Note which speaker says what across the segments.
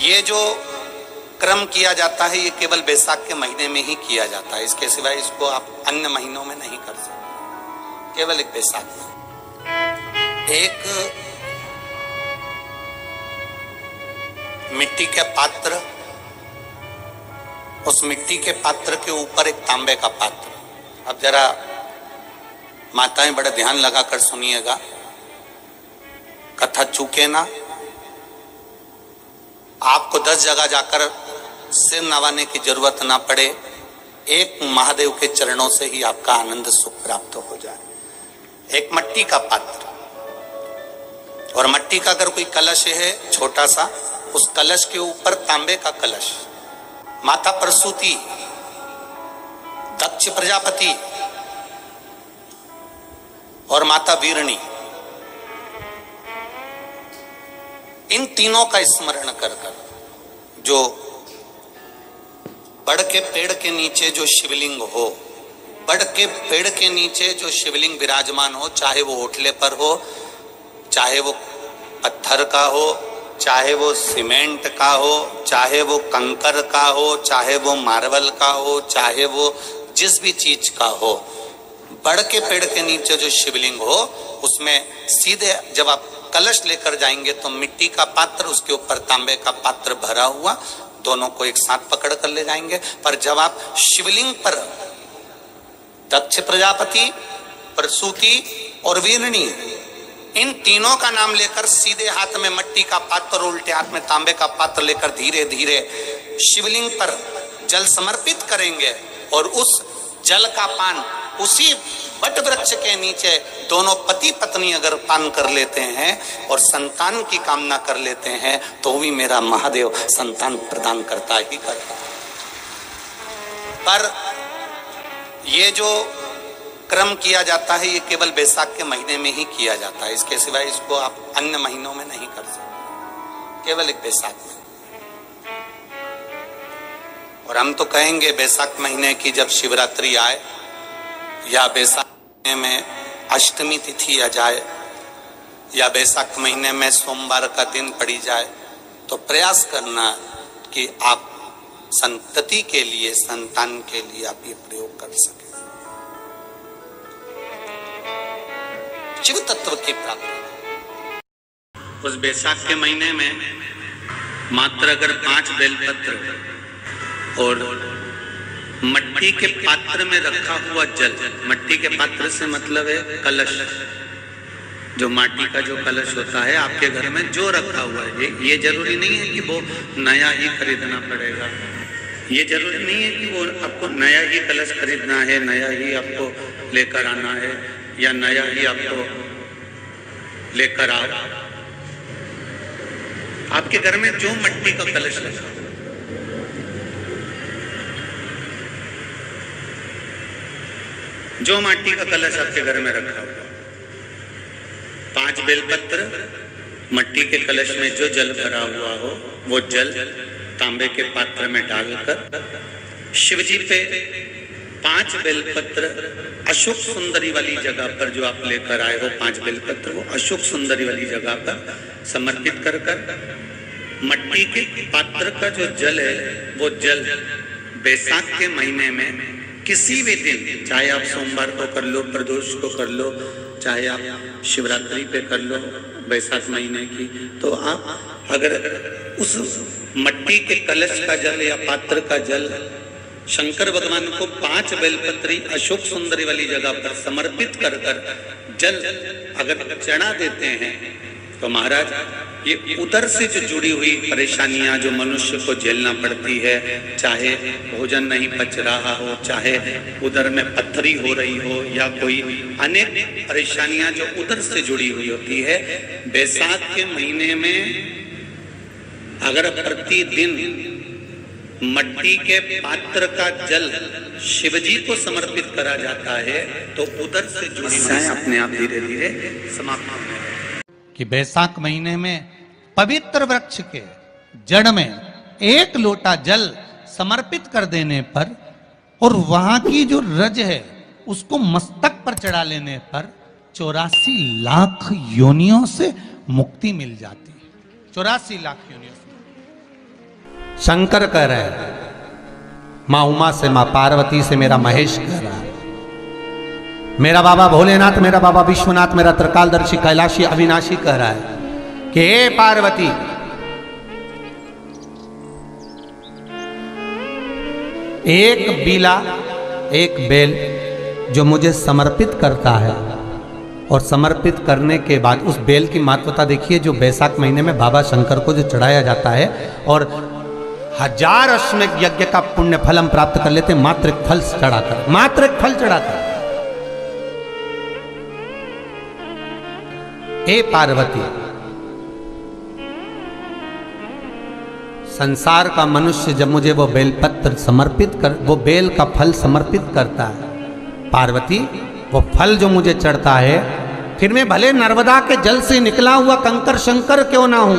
Speaker 1: ये जो क्रम किया जाता है ये केवल बैसाख के महीने में ही किया जाता है, इसके सिवाय इसको आप अन्य महीनों में नहीं कर सकते, केवल एक बैसाख में। एक मिट्टी के पात्र, उस मिट्टी के पात्र के ऊपर एक तांबे का पात्र। अब जरा माताएं बड़े ध्यान लगाकर सुनिएगा, कथा चूके ना, आपको 10 जगह जाकर सिर नवाने की जरूरत ना पड़े, एक महादेव के चरणों से ही आपका आनंद सुख प्राप्त हो जाए। एक मट्टी का पात्र, और मट्टी का अगर कोई कलश है छोटा सा, उस कलश के ऊपर तांबे का कलश। माता प्रसूति, दक्ष प्रजापति और माता वीरणी, इन तीनों का स्मरण कर कर जो बड़ के पेड़ के नीचे जो शिवलिंग हो, बड़ के पेड़ के नीचे जो शिवलिंग विराजमान हो, चाहे वो ओटले पर हो, चाहे वो पत्थर का हो, चाहे वो सीमेंट का हो, चाहे वो कंकर का हो, चाहे वो मार्बल का हो, चाहे वो जिस भी चीज का हो, बड़ के पेड़ के नीचे जो शिवलिंग हो उसमें सीधे जब आप कलश लेकर जाएंगे तो मिट्टी का पात्र, उसके ऊपर तांबे का पात्र भरा हुआ, दोनों को एक साथ पकड़ कर ले जाएंगे। पर जब आप शिवलिंग पर दक्ष प्रजापति, प्रसूति और वीरणी, इन तीनों का नाम लेकर सीधे हाथ में मट्टी का पात्र और उल्टे हाथ में तांबे का पात्र लेकर धीरे धीरे शिवलिंग पर जल समर्पित करेंगे, और उस जल का पान उसी वट वृक्ष के नीचे दोनों पति पत्नी अगर पान कर लेते हैं और संतान की कामना कर लेते हैं तो भी मेरा महादेव संतान प्रदान करता ही करता। पर ये जो क्रम किया जाता है ये केवल बैसाख के महीने में ही किया जाता है, इसके सिवाय इसको आप अन्य महीनों में नहीं कर सकते, केवल एक बैसाख में। और हम तो कहेंगे बैसाख महीने की जब शिवरात्रि आए या बैसाख महीने में अष्टमी तिथि आ जाए या बैसाख महीने में सोमवार का दिन पड़ी जाए तो प्रयास करना कि आप संतति के लिए, संतान के लिए आप ये प्रयोग कर सके। शिव तत्व की प्राप्ति उस बैसाख के महीने में मात्र अगर 5 बेलपत्र और मट्टी के पात्र में रखा हुआ जल, मट्टी के पात्र से मतलब है कलश, जो माटी का जो कलश होता है आपके घर में जो रखा हुआ है, ये जरूरी नहीं है कि वो नया ही खरीदना पड़ेगा, ये जरूरी नहीं है कि वो आपको नया ही कलश खरीदना है, नया ही आपको लेकर आना है या नया ही आपको लेकर आओ। आपके घर में जो मट्टी का कलश लगा, जो माटी का कलश आपके घर में रखा हुआ, 5 बेलपत्र, मट्टी के कलश में जो जल भरा हुआ हो वो जल तांबे के पात्र में डालकर शिवजी पे 5 बेलपत्र अशोक सुंदरी वाली जगह पर जो आप लेकर आए हो, 5 बेलपत्र वो अशोक सुंदरी वाली जगह पर समर्पित कर मट्टी के पात्र का जो जल है वो जल बैसाख के महीने में किसी भी दिन, चाहे आप सोमवार को कर लो, प्रदोष को कर लो, चाहे आप शिवरात्रि पे कर लो बैसाख महीने की, तो आप अगर उस मट्टी के कलश का जल या पात्र का जल शंकर भगवान को 5 बेलपत्री अशोक सुंदरी वाली जगह पर समर्पित कर जल अगर चढ़ा देते हैं तो महाराज ये उदर से जो जुड़ी हुई परेशानियां जो मनुष्य को झेलना पड़ती है, चाहे भोजन नहीं पच रहा हो, चाहे उदर में पत्थरी हो रही हो या कोई अनेक परेशानियां जो उदर से जुड़ी हुई होती है, बैसाख के महीने में अगर प्रतिदिन मट्टी के पात्र का जल शिवजी को समर्पित करा जाता है तो उदर से जुड़ी हुई अपने आप धीरे धीरे समाप्त होने लगती है।
Speaker 2: कि बैसाख महीने में पवित्र वृक्ष के जड़ में 1 लोटा जल समर्पित कर देने पर और वहां की जो रज है उसको मस्तक पर चढ़ा लेने पर 84 लाख योनियों से मुक्ति मिल जाती है। 84 लाख योनियों से। शंकर कह रहे हैं, माँ उमा से, माँ पार्वती से मेरा महेश कह रहा है, मेरा बाबा भोलेनाथ, मेरा बाबा विश्वनाथ, मेरा त्रिकालदर्शी कैलाशी अविनाशी कह रहा है कि हे पार्वती, एक बीला, एक बेल जो मुझे समर्पित करता है, और समर्पित करने के बाद उस बेल की महत्वता देखिए, जो बैसाख महीने में बाबा शंकर को जो चढ़ाया जाता है, और 1000 अश्वमेध यज्ञ का पुण्य फल हम प्राप्त कर लेते मात्र एक फल चढ़ाकर, मात्र एक फल चढ़ाकर। हे पार्वती, संसार का मनुष्य जब मुझे वो बेलपत्र समर्पित कर, वो बेल का फल समर्पित करता है, पार्वती वो फल जो मुझे चढ़ता है, फिर मैं भले नर्मदा के जल से निकला हुआ कंकर शंकर क्यों ना हूं,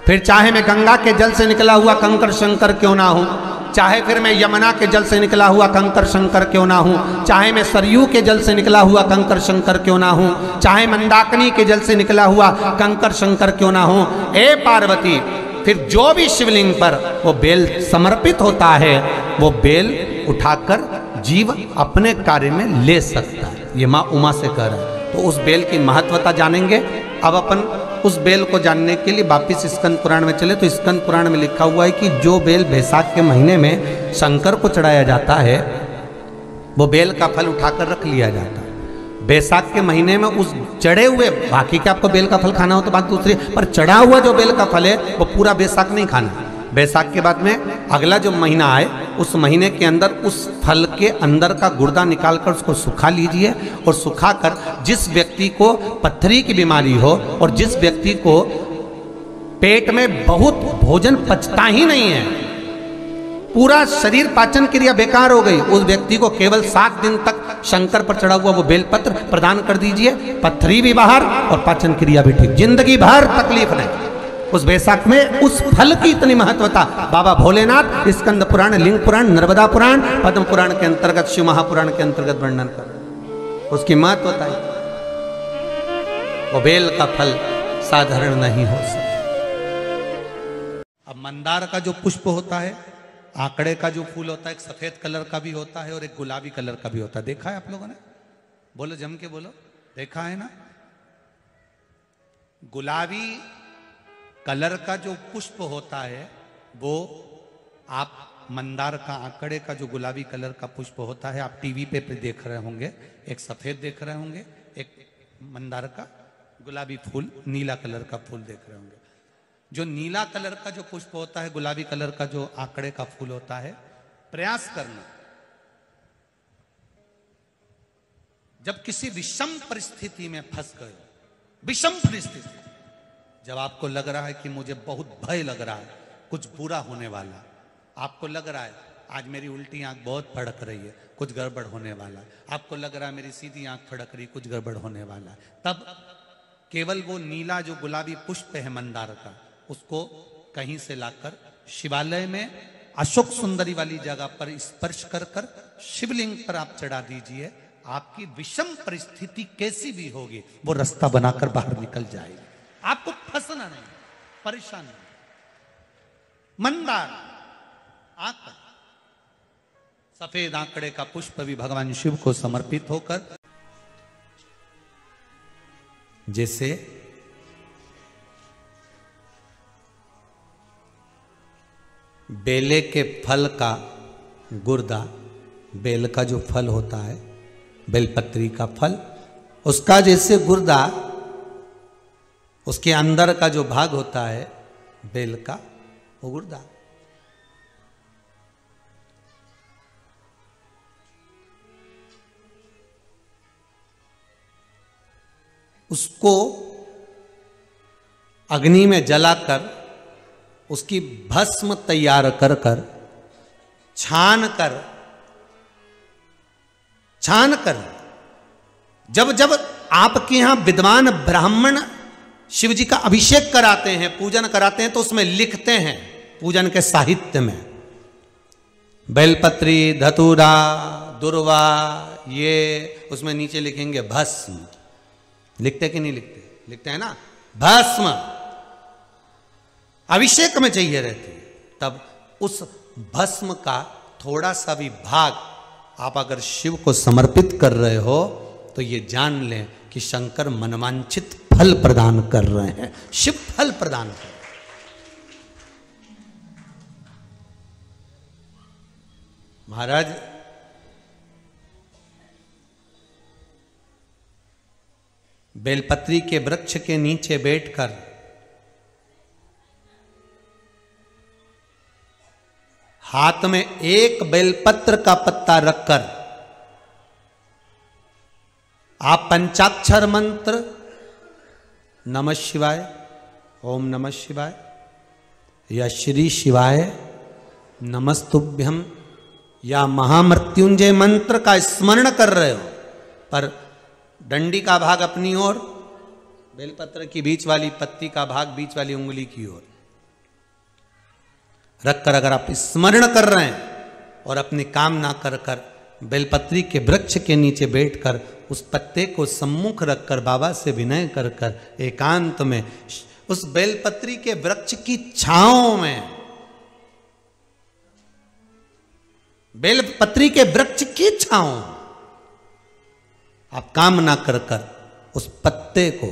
Speaker 2: फिर चाहे मैं गंगा के जल से निकला हुआ कंकर शंकर क्यों ना हूं, चाहे फिर मैं यमुना के जल से निकला हुआ कंकर शंकर क्यों ना हूं, चाहे मैं सरयू के जल से निकला हुआ कंकर शंकर क्यों ना हूं, चाहे मंदाकिनी के जल से निकला हुआ कंकर शंकर क्यों ना हूं, हे पार्वती, फिर जो भी शिवलिंग पर वो बेल समर्पित होता है, वो बेल उठाकर जीव अपने कार्य में ले सकता है। ये माँ उमा से कह रहा है। तो उस बेल की महत्वता जानेंगे। अब अपन उस बेल को जानने के लिए वापिस स्कंद पुराण में चले, तो स्कंद पुराण में लिखा हुआ है कि जो बेल बैसाख के महीने में शंकर को चढ़ाया जाता है, वो बेल का फल उठाकर रख लिया जाता है। बैसाख के महीने में उस चढ़े हुए, बाकी के आपको बेल का फल खाना हो तो बात दूसरी, पर चढ़ा हुआ जो बेल का फल है वो पूरा बैसाख नहीं खाना। बैसाख के बाद में अगला जो महीना आए, उस महीने के अंदर उस फल के अंदर का गुर्दा निकालकर उसको सुखा लीजिए, और सुखाकर जिस व्यक्ति को पथरी की बीमारी हो और जिस व्यक्ति को पेट में बहुत भोजन पचता ही नहीं है, पूरा शरीर पाचन क्रिया बेकार हो गई, उस व्यक्ति को केवल 7 दिन तक शंकर पर चढ़ा हुआ वो बेलपत्र प्रदान कर दीजिए, पथरी भी बाहर और पाचन क्रिया भी ठीक, जिंदगी भर तकलीफ नहीं। उस बैसाख में उस फल की इतनी महत्वता बाबा भोलेनाथ स्कंद पुराण, लिंग पुराण, नर्मदा पुराण, पद्म पुराण के अंतर्गत, शिव महापुराण के अंतर्गत वर्णन कर, उसकी महत्वता है। वो बेल का फल साधारण नहीं हो सकता। अब मंदार का जो पुष्प होता है, आंकड़े का जो फूल होता है, एक सफेद कलर का भी होता है और एक गुलाबी कलर का भी होता है। देखा है आप लोगों ने? बोलो, जम के बोलो, देखा है ना? गुलाबी कलर का जो पुष्प होता है, वो आप मंदार का, आंकड़े का जो गुलाबी कलर का पुष्प होता है, आप टीवी पे देख रहे होंगे, एक सफेद देख रहे होंगे, एक मंदार का गुलाबी फूल, नीला कलर का फूल देख रहे होंगे। जो नीला कलर का जो पुष्प होता है, गुलाबी कलर का जो आंकड़े का फूल होता है, प्रयास करना, जब किसी विषम परिस्थिति में फंस गए, विषम परिस्थिति, जब आपको लग रहा है कि मुझे बहुत भय लग रहा है, कुछ बुरा होने वाला, आपको लग रहा है आज मेरी उल्टी आंख बहुत फड़क रही है, कुछ गड़बड़ होने वाला है, आपको लग रहा है मेरी सीधी आंख फड़क रही, कुछ गड़बड़ होने वाला है, तब केवल वो नीला जो गुलाबी पुष्प है मंदार का, उसको कहीं से लाकर शिवालय में अशोक सुंदरी वाली जगह पर स्पर्श कर कर शिवलिंग पर आप चढ़ा दीजिए। आपकी विषम परिस्थिति कैसी भी होगी, वो रास्ता बनाकर बाहर निकल जाएगी, आपको फंसना नहीं, परेशान नहीं। मंदार आंकड़ा, सफेद आंकड़े का पुष्प भी भगवान शिव को समर्पित होकर, जैसे बेले के फल का गुर्दा, बेल का जो फल होता है, बेलपत्री का फल, उसका जैसे गुर्दा, उसके अंदर का जो भाग होता है बेल का, वो गुर्दा, उसको अग्नि में जलाकर उसकी भस्म तैयार कर कर छान कर जब जब आपके यहां विद्वान ब्राह्मण शिव जी का अभिषेक कराते हैं, पूजन कराते हैं, तो उसमें लिखते हैं पूजन के साहित्य में, बेलपत्री, धतूरा, दुर्वा, ये उसमें नीचे लिखेंगे भस्म। लिखते कि नहीं लिखते? लिखते हैं ना, भस्म अभिषेक में चाहिए रहती है। तब उस भस्म का थोड़ा सा भी भाग आप अगर शिव को समर्पित कर रहे हो तो ये जान लें कि शंकर मनवांछित फल प्रदान कर रहे हैं, शिव फल प्रदान कर रहे हैं। महाराज बेलपत्री के वृक्ष के नीचे बैठकर हाथ में एक बेलपत्र का पत्ता रखकर आप पंचाक्षर मंत्र नमः शिवाय, ओम नमः शिवाय या श्री शिवाय नमस्तुभ्यम या महामृत्युंजय मंत्र का स्मरण कर रहे हो, पर डंडी का भाग अपनी ओर, बेलपत्र की बीच वाली पत्ती का भाग बीच वाली उंगली की ओर रखकर अगर आप स्मरण कर रहे हैं और अपनी कामना कर कर बेलपत्री के वृक्ष के नीचे बैठकर उस पत्ते को सम्मुख रखकर बाबा से विनय कर कर एकांत में उस बेलपत्री के वृक्ष की छांव में, बेलपत्री के वृक्ष की छांव आप कामना कर कर उस पत्ते को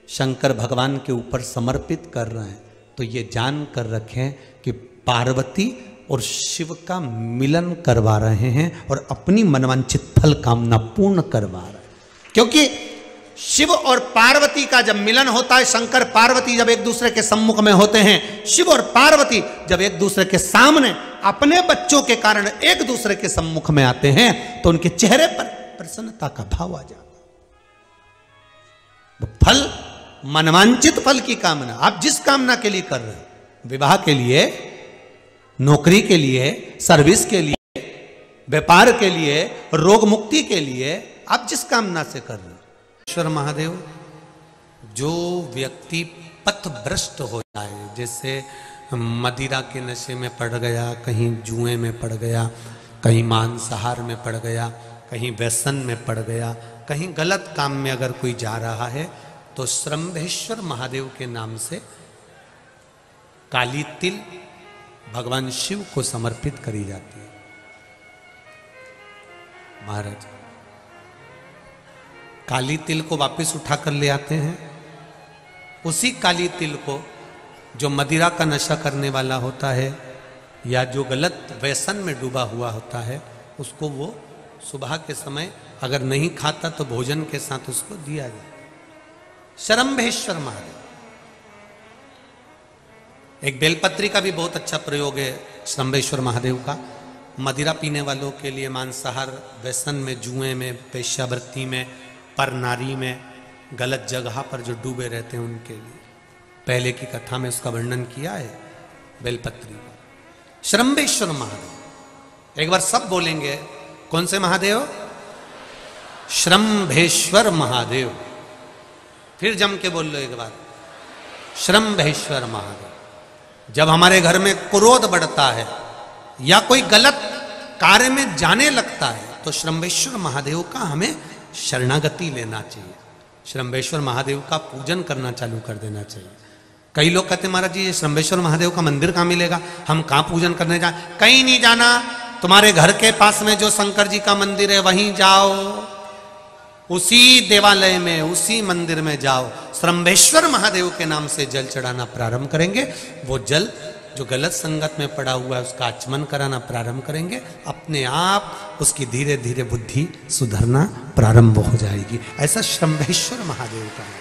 Speaker 2: शंकर भगवान के ऊपर समर्पित कर रहे हैं, तो ये जान कर रखें कि पार्वती और शिव का मिलन करवा रहे हैं और अपनी मनवांछित फल कामना पूर्ण करवा रहे हैं। क्योंकि शिव और पार्वती का जब मिलन होता है, शंकर पार्वती जब एक दूसरे के सम्मुख में होते हैं, शिव और पार्वती जब एक दूसरे के सामने अपने बच्चों के कारण एक दूसरे के सम्मुख में आते हैं, तो उनके चेहरे पर प्रसन्नता का भाव आ जाता है। फल, मनवांछित फल की कामना आप जिस कामना के लिए कर रहे हो, विवाह के लिए, नौकरी के लिए, सर्विस के लिए, व्यापार के लिए, रोग मुक्ति के लिए, आप जिस कामना से कर रहे हो, ईश्वर महादेव, जो व्यक्ति पथभ्रष्ट हो जाए, जैसे मदिरा के नशे में पड़ गया, कहीं जुए में पड़ गया, कहीं मांसाहार में पड़ गया, कहीं व्यसन में पड़ गया, कहीं गलत काम में अगर कोई जा रहा है, तो श्रंभेश्वर महादेव के नाम से काली तिल भगवान शिव को समर्पित करी जाती है। महाराज काली तिल को वापस उठाकर ले आते हैं, उसी काली तिल को जो मदिरा का नशा करने वाला होता है या जो गलत व्यसन में डूबा हुआ होता है, उसको वो सुबह के समय अगर नहीं खाता तो भोजन के साथ उसको दिया जाए। श्रंभेश्वर महादेव, एक बेलपत्री का भी बहुत अच्छा प्रयोग है श्रंभेश्वर महादेव का, मदिरा पीने वालों के लिए, मांसाहार, व्यसन में, जुए में, वेश्यावृत्ति में, पर नारी में, गलत जगह पर जो डूबे रहते हैं उनके लिए। पहले की कथा में उसका वर्णन किया है बेलपत्री का। श्रंभेश्वर महादेव, एक बार सब बोलेंगे, कौन से महादेव? श्रंभेश्वर महादेव। फिर जम के बोल लो एक बार, श्रंभेश्वर महादेव। जब हमारे घर में क्रोध बढ़ता है या कोई गलत कार्य में जाने लगता है, तो श्रंभेश्वर महादेव का हमें शरणागति लेना चाहिए, श्रंभेश्वर महादेव का पूजन करना चालू कर देना चाहिए। कई लोग कहते हैं महाराज जी ये श्रंभेश्वर महादेव का मंदिर कहाँ मिलेगा, हम कहाँ पूजन करने जाए? कहीं नहीं जाना, तुम्हारे घर के पास में जो शंकर जी का मंदिर है वहीं जाओ, उसी देवालय में, उसी मंदिर में जाओ, श्रंभेश्वर महादेव के नाम से जल चढ़ाना प्रारंभ करेंगे। वो जल जो गलत संगत में पड़ा हुआ है उसका आचमन कराना प्रारंभ करेंगे, अपने आप उसकी धीरे धीरे बुद्धि सुधरना प्रारंभ हो जाएगी। ऐसा श्रंभेश्वर महादेव का है।